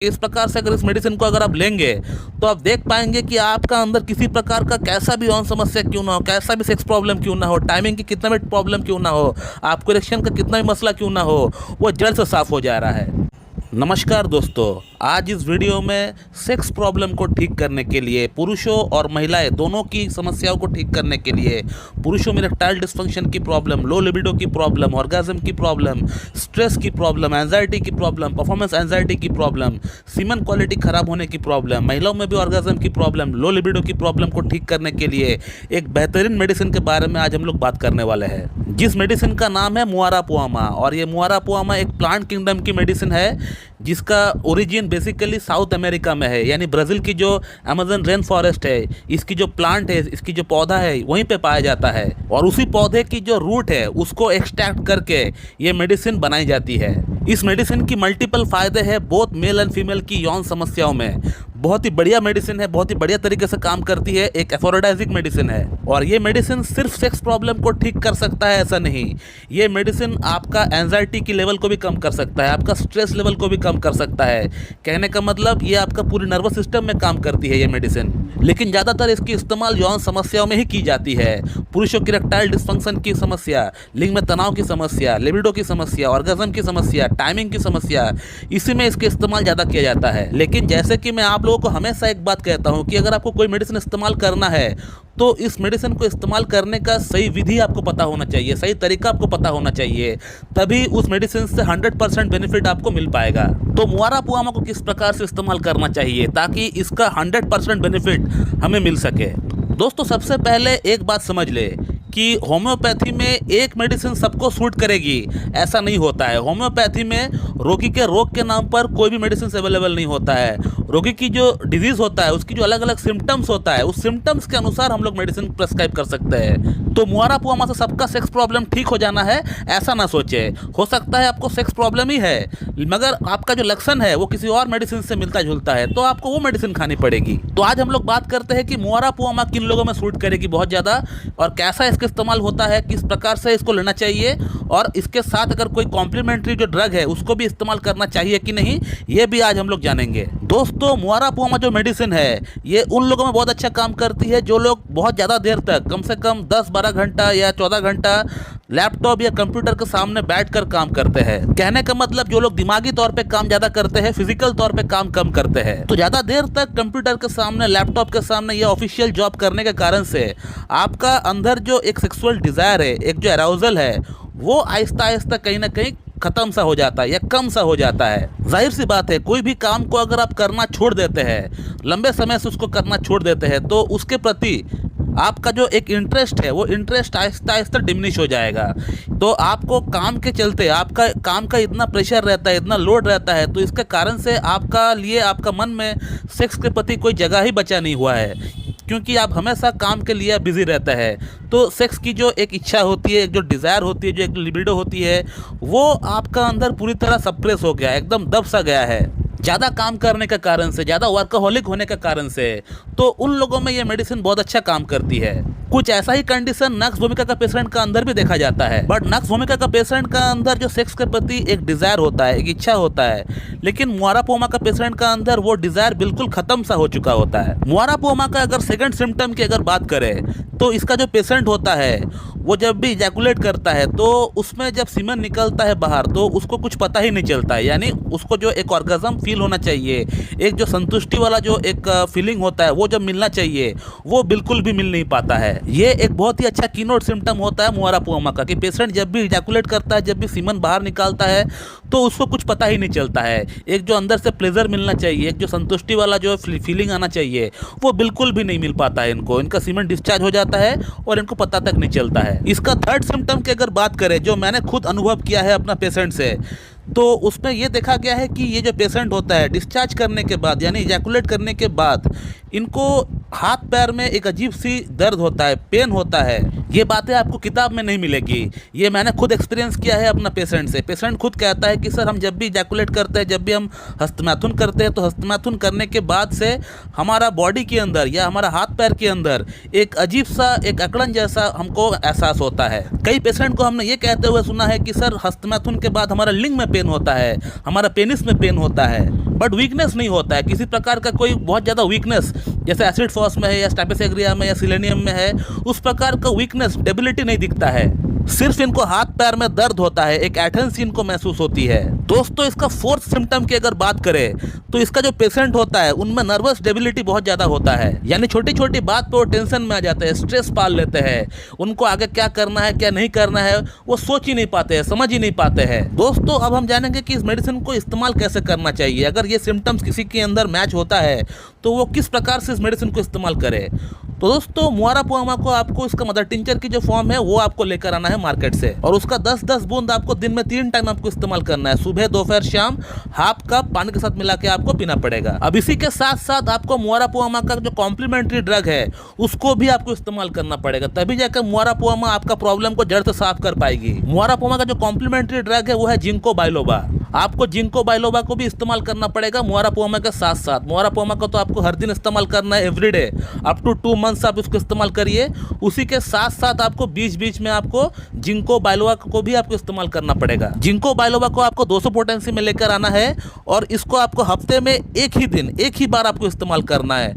इस प्रकार से अगर इस मेडिसिन को अगर आप लेंगे तो आप देख पाएंगे कि आपका अंदर किसी प्रकार का कैसा भी यौन समस्या क्यों ना हो, कैसा भी सेक्स प्रॉब्लम क्यों ना हो, टाइमिंग की कितना भी प्रॉब्लम क्यों ना हो, आपको इरेक्शन का कितना भी मसला क्यों ना हो, वो जड़ से साफ हो जा रहा है। नमस्कार दोस्तों, आज इस वीडियो में सेक्स प्रॉब्लम को ठीक करने के लिए, पुरुषों और महिलाएं दोनों की समस्याओं को ठीक करने के लिए, पुरुषों में इरेक्टाइल डिस्फंक्शन की प्रॉब्लम, लो लिबिडो की प्रॉब्लम, ऑर्गेज्म की प्रॉब्लम, स्ट्रेस की प्रॉब्लम, एंजाइटी की प्रॉब्लम, परफॉर्मेंस एंजाइटी की प्रॉब्लम, सीमन क्वालिटी खराब होने की प्रॉब्लम, महिलाओं में भी ऑर्गेज्म की प्रॉब्लम, लो लिबिडो की प्रॉब्लम को ठीक करने के लिए एक बेहतरीन मेडिसिन के बारे में आज हम लोग बात करने वाले हैं, जिस मेडिसिन का नाम है मुआरापुआमा। और ये मुआरापुआमा एक प्लांट किंगडम की मेडिसिन है जिसका ओरिजिन बेसिकली साउथ अमेरिका में है, यानी ब्राज़ील की जो अमेज़न रेन फॉरेस्ट है, इसकी जो प्लांट है, इसकी जो पौधा है, वहीं पे पाया जाता है। और उसी पौधे की जो रूट है उसको एक्सट्रैक्ट करके ये मेडिसिन बनाई जाती है। इस मेडिसिन की मल्टीपल फ़ायदे हैं बोथ मेल एंड फीमेल की यौन समस्याओं में। बहुत ही बढ़िया मेडिसिन है, बहुत ही बढ़िया तरीके से काम करती है, एक एफोरोडाइजिक मेडिसिन है। और ये मेडिसिन सिर्फ सेक्स प्रॉब्लम को ठीक कर सकता है ऐसा नहीं, ये मेडिसिन आपका एंजाइटी की लेवल को भी कम कर सकता है, आपका स्ट्रेस लेवल को भी कम कर सकता है। कहने का मतलब ये आपका पूरे नर्वस सिस्टम में काम करती है ये मेडिसिन। लेकिन ज़्यादातर इसकी इस्तेमाल यौन समस्याओं में ही की जाती है। पुरुषों की इरेक्टाइल डिस्फंक्शन की समस्या, लिंग में तनाव की समस्या, लिबिडो की समस्या, ऑर्गेज्म की समस्या, टाइमिंग की समस्या, इसी में इसका इस्तेमाल ज़्यादा किया जाता है। लेकिन जैसे कि मैं आप लोगों को हमेशा एक बात कहता हूं कि अगर आपको कोई मेडिसिन इस्तेमाल करना है तो इस मेडिसिन को इस्तेमाल करने का सही विधि आपको पता होना चाहिए, सही तरीका आपको पता होना चाहिए, तभी उस मेडिसिन से 100% बेनिफिट आपको मिल पाएगा। तो मुआरापुआमा को किस प्रकार से इस्तेमाल करना चाहिए ताकि इसका 100% बेनिफिट हमें मिल सके। दोस्तों, सबसे पहले एक बात समझ ले कि होम्योपैथी में एक मेडिसिन सबको सूट करेगी ऐसा नहीं होता है। होम्योपैथी में रोगी के रोग के नाम पर कोई भी मेडिसिन अवेलेबल नहीं होता है। रोगी की जो डिजीज़ होता है उसकी जो अलग अलग सिम्टम्स होता है, उस सिम्टम्स के अनुसार हम लोग मेडिसिन प्रेस्क्राइब कर सकते हैं। तो मुआरापुआमा से सबका सेक्स प्रॉब्लम ठीक हो जाना है ऐसा ना सोचे। हो सकता है आपको सेक्स प्रॉब्लम ही है मगर आपका जो लक्षण है वो किसी और मेडिसिन से मिलता जुलता है, तो आपको वो मेडिसिन खानी पड़ेगी। तो आज हम लोग बात करते हैं कि मुआरापुआमा किन लोगों में सूट करेगी बहुत ज़्यादा, और कैसा इसका इस्तेमाल होता है, किस प्रकार से इसको लेना चाहिए, और इसके साथ अगर कोई कॉम्प्लीमेंट्री जो ड्रग है उसको भी इस्तेमाल करना चाहिए कि नहीं, ये भी आज हम लोग जानेंगे। दोस्तों, मुआरापुआमा जो मेडिसिन है ये उन लोगों में बहुत अच्छा काम करती है जो लोग बहुत ज़्यादा देर तक, कम से कम 10-12 घंटा या 14 घंटा लैपटॉप या कंप्यूटर के सामने बैठकर काम करते हैं। कहने का मतलब जो लोग दिमागी तौर पे काम ज़्यादा करते हैं, फिजिकल तौर पे काम कम करते हैं। तो ज़्यादा देर तक कंप्यूटर के सामने, लैपटॉप के सामने या ऑफिशियल जॉब करने के कारण से आपका अंदर जो एक सेक्सुअल डिज़ायर है, एक जो अराउजल है, वो आहिस्ता आहिस्ता कहीं ना कहीं खत्म सा हो जाता है या कम सा हो जाता है। जाहिर सी बात है, कोई भी काम को अगर आप करना छोड़ देते हैं, लंबे समय से उसको करना छोड़ देते हैं, तो उसके प्रति आपका जो एक इंटरेस्ट है वो इंटरेस्ट आहिस्ता आहिस्ता डिमिनिश हो जाएगा। तो आपको काम के चलते, आपका काम का इतना प्रेशर रहता है, इतना लोड रहता है, तो इसके कारण से आपका लिए, आपका मन में सेक्स के प्रति कोई जगह ही बचा नहीं हुआ है, क्योंकि आप हमेशा काम के लिए बिजी रहता है। तो सेक्स की जो एक इच्छा होती है, एक जो डिज़ायर होती है, जो एक लिबिडो होती है, वो आपका अंदर पूरी तरह सप्रेस हो गया है, एकदम दब सा गया है, ज़्यादा काम करने के कारण से, ज़्यादा वर्कहोलिक होने के कारण से। तो उन लोगों में ये मेडिसिन बहुत अच्छा काम करती है। कुछ ऐसा ही कंडीशन नक्स भूमिका का पेशेंट का अंदर भी देखा जाता है, बट नक्स भूमिका का पेशेंट का अंदर जो सेक्स के प्रति एक डिज़ायर होता है, एक इच्छा होता है, लेकिन मुआरापुआमा का पेशेंट का अंदर वो डिज़ायर बिल्कुल ख़त्म सा हो चुका होता है। मुआरापुआमा का अगर सेकंड सिम्टम की अगर बात करें तो इसका जो पेशेंट होता है वो जब भी इजैकुलेट करता है तो उसमें जब सीमन निकलता है बाहर तो उसको कुछ पता ही नहीं चलता है, यानी उसको जो एक ऑर्गेज्म फील होना चाहिए, एक जो संतुष्टि वाला जो एक फीलिंग होता है वो जब मिलना चाहिए वो बिल्कुल भी मिल नहीं पाता है। ये एक बहुत ही अच्छा कीनोट सिम्टम होता है मुआरापुआमा का कि पेशेंट जब भी इजैकुलेट करता है, जब भी सीमन बाहर निकालता है तो उसको कुछ पता ही नहीं चलता है। एक जो अंदर से प्लेजर मिलना चाहिए, एक जो संतुष्टि वाला जो फीलिंग आना चाहिए, वो बिल्कुल भी नहीं मिल पाता है इनको। इनका सीमन डिस्चार्ज हो जाता है और इनको पता तक नहीं चलता है। इसका थर्ड सिम्टम की अगर बात करें, जो मैंने खुद अनुभव किया है अपना पेशेंट से, तो उसमें ये देखा गया है कि ये जो पेशेंट होता है डिस्चार्ज करने के बाद, यानी इजैकुलेट करने के बाद, इनको हाथ पैर में एक अजीब सी दर्द होता है, पेन होता है। ये बातें आपको किताब में नहीं मिलेगी, ये मैंने खुद एक्सपीरियंस किया है अपना पेशेंट से। पेशेंट खुद कहता है कि सर हम जब भी इजैकुलेट करते हैं, जब भी हम हस्तमैथुन करते हैं, तो हस्तमैथुन करने के बाद से हमारा बॉडी के अंदर या हमारा हाथ पैर के अंदर एक अजीब सा, एक अकड़न जैसा हमको एहसास होता है। कई पेशेंट को हमने ये कहते हुए सुना है कि सर हस्तमैथुन के बाद हमारा लिंग में पेन होता है, हमारा पेनिस में पेन होता है, बट वीकनेस नहीं होता है। किसी प्रकार का कोई बहुत ज़्यादा वीकनेस, जैसे एसिड फॉस में है या स्टाइपेस एग्रिया में या सिलेनियम में है, उस प्रकार का वीकनेस, डेबिलिटी नहीं दिखता है। सिर्फ इनको हाथ पैर में दर्द होता है, एक एटन्सी इनको महसूस होती है। दोस्तों, इसका फोर्थ सिम्टम की अगर बात करें तो इसका जो पेशेंट होता है उनमें नर्वस डेबिलिटी बहुत ज़्यादा होता है, यानी छोटी छोटी बात पे वो टेंशन में आ जाते हैं, स्ट्रेस पाल लेते हैं। उनको आगे क्या करना है क्या नहीं करना है वो सोच ही नहीं पाते हैं, समझ ही नहीं पाते हैं। दोस्तों, अब हम जानेंगे कि इस मेडिसिन को इस्तेमाल कैसे करना चाहिए। अगर ये सिम्टम्स किसी के अंदर मैच होता है तो वो किस प्रकार से इस मेडिसिन को इस्तेमाल करे। तो दोस्तों, मुआरापुआमा को आपको इसका मदर टिंचर की जो फॉर्म है वो आपको लेकर आना है मार्केट से, और उसका 10-10 बूंद आपको दिन में 3 टाइम आपको इस्तेमाल करना है, सुबह, दोपहर, शाम। हाफ कप पानी के साथ मिला के आपको पीना पड़ेगा। अब इसी के साथ साथ आपको मुआरापुआमा का जो कॉम्प्लीमेंट्री ड्रग है उसको भी आपको इस्तेमाल करना पड़ेगा, तभी जाकर मुआरापुआमा आपका प्रॉब्लम को जड़ से साफ कर पाएगी। मुआरापुआमा का जो कॉम्प्लीमेंट्री ड्रग है वो है जिंको बाइलोबा। आपको जिंको बाइलोबा को भी इस्तेमाल करना पड़ेगा मुआरापुआमा के साथ साथ। मुआरापुआमा को तो आपको हर दिन इस्तेमाल करना है, एवरीडे, अप टू 2 मंथ्स आप इसको इस्तेमाल करिए। उसी के साथ साथ आपको बीच बीच में आपको जिंको बाइलोबा को भी आपको इस्तेमाल करना पड़ेगा। जिंको बाइलोबा को आपको 200 पोटेंसी में लेकर आना है, और इसको आपको हफ्ते में एक ही दिन, एक ही बार आपको इस्तेमाल करना है,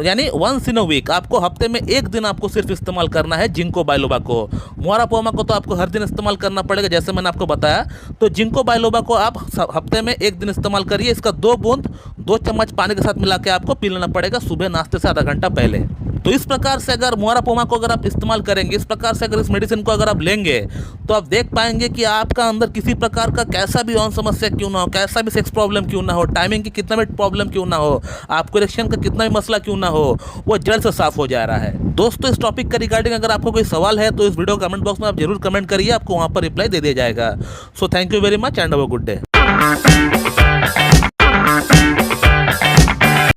यानी वंस इन अ वीक। आपको हफ्ते में एक दिन आपको सिर्फ इस्तेमाल करना है जिंको बाइलोबा को। मुआरापुआमा को तो आपको हर दिन इस्तेमाल करना पड़ेगा, जैसे मैंने आपको बताया। तो जिंको बाइलोबा को आप हफ्ते में एक दिन इस्तेमाल करिए। इसका 2 बूंद 2 चम्मच पानी के साथ मिला के आपको पी लेना पड़ेगा सुबह नाश्ते से आधा घंटा पहले। तो इस प्रकार से अगर मुआरापुआमा को अगर आप इस्तेमाल करेंगे, इस प्रकार से अगर इस मेडिसिन को अगर आप लेंगे, तो आप देख पाएंगे कि आपका अंदर किसी प्रकार का कैसा भी यौन समस्या क्यों ना हो, कैसा भी सेक्स प्रॉब्लम क्यों ना हो, टाइमिंग की कितना भी प्रॉब्लम क्यों ना हो, आपको इरेक्शन का कितना भी मसला क्यों ना हो, वो जड़ से साफ हो जा रहा है। दोस्तों, इस टॉपिक का रिगार्डिंग अगर आपको कोई सवाल है तो इस वीडियो कमेंट बॉक्स में आप जरूर कमेंट करिए, आपको वहाँ पर रिप्लाई दे दिया जाएगा। So thank you very much and have a good day.